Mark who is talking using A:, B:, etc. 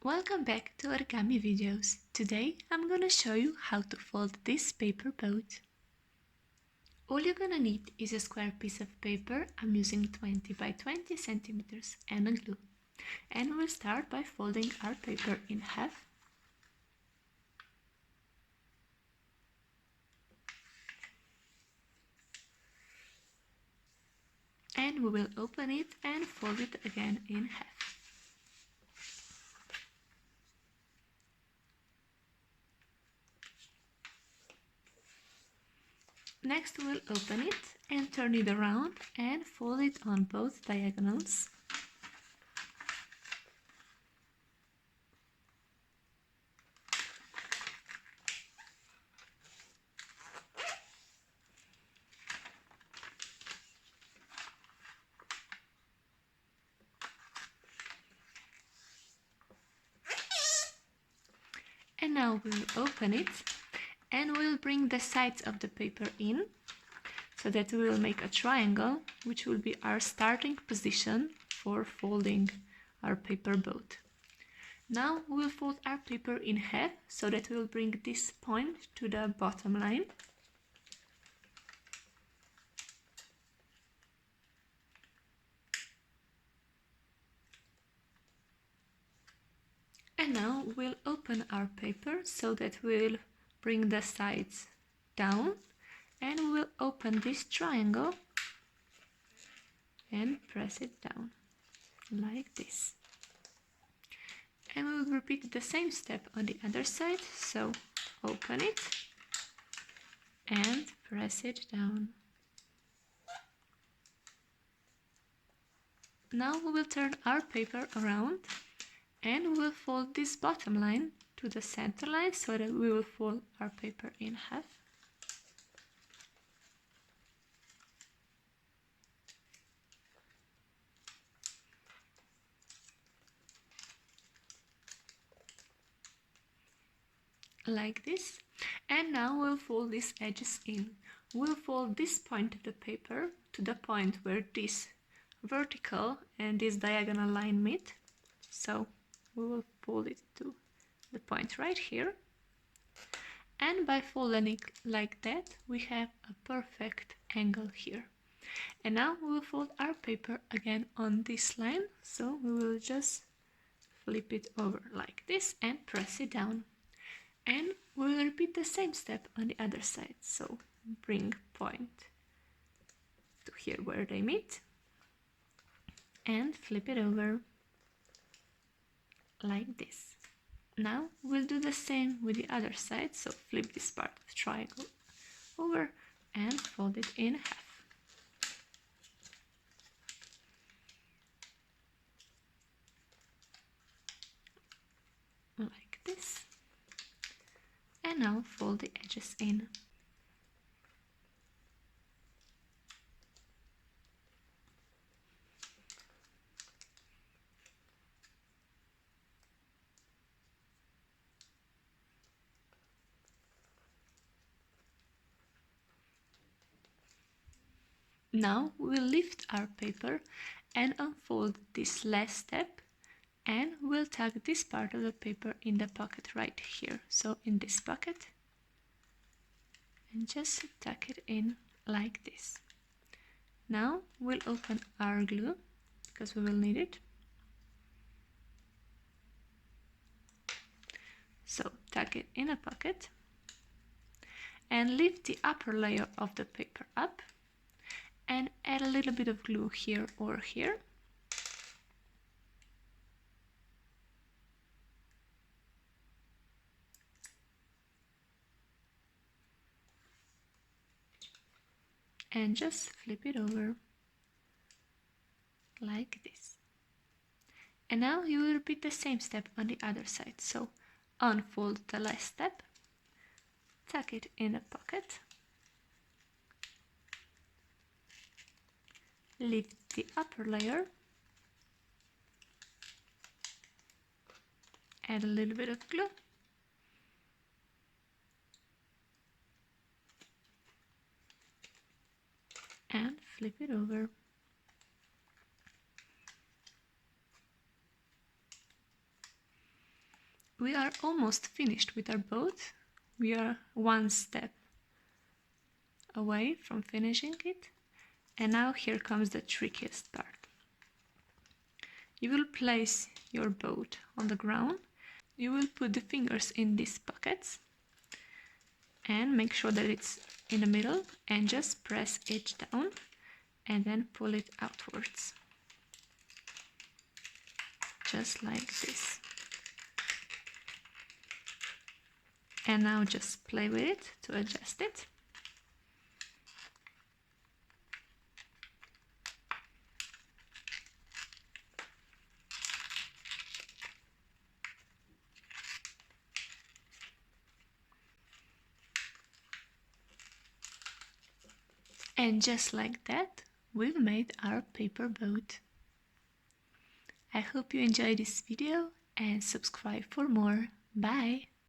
A: Welcome back to Origami Videos. Today I'm gonna show you how to fold this paper boat. All you're gonna need is a square piece of paper. I'm using 20 by 20 centimeters and a glue. And we'll start by folding our paper in half. And we will open it and fold it again in half. Next we'll open it and turn it around and fold it on both diagonals. And now we'll open it and we'll bring the sides of the paper in so that we will make a triangle, which will be our starting position for folding our paper boat. Now we'll fold our paper in half so that we'll bring this point to the bottom line. And now we'll open our paper so that we'll bring the sides down and we'll open this triangle and press it down like this. And we'll repeat the same step on the other side, so open it and press it down. Now we will turn our paper around and we'll fold this bottom line to the center line so that we will fold our paper in half. Like this. And now we'll fold these edges in. We'll fold this point of the paper to the point where this vertical and this diagonal line meet. So we will fold it to the point right here. And by folding it like that, we have a perfect angle here. And now we will fold our paper again on this line. So we will just flip it over like this and press it down. And we'll repeat the same step on the other side. So bring point to here where they meet and flip it over like this. Now we'll do the same with the other side. So flip this part of the triangle over and fold it in half. Like this. And now fold the edges in. Now we'll lift our paper and unfold this last step, and we'll tuck this part of the paper in the pocket right here. So in this pocket, and just tuck it in like this. Now we'll open our glue because we will need it. So tuck it in a pocket and lift the upper layer of the paper up and add a little bit of glue here or here. And just flip it over like this. And now you will repeat the same step on the other side. So unfold the last step, tuck it in a pocket, lift the upper layer, add a little bit of glue, and flip it over. We are almost finished with our boat. We are one step away from finishing it. And now here comes the trickiest part. You will place your boat on the ground. You will put the fingers in these pockets and make sure that it's in the middle and just press it down and then pull it outwards. Just like this. And now just play with it to adjust it. And just like that, we've made our paper boat. I hope you enjoyed this video and subscribe for more. Bye!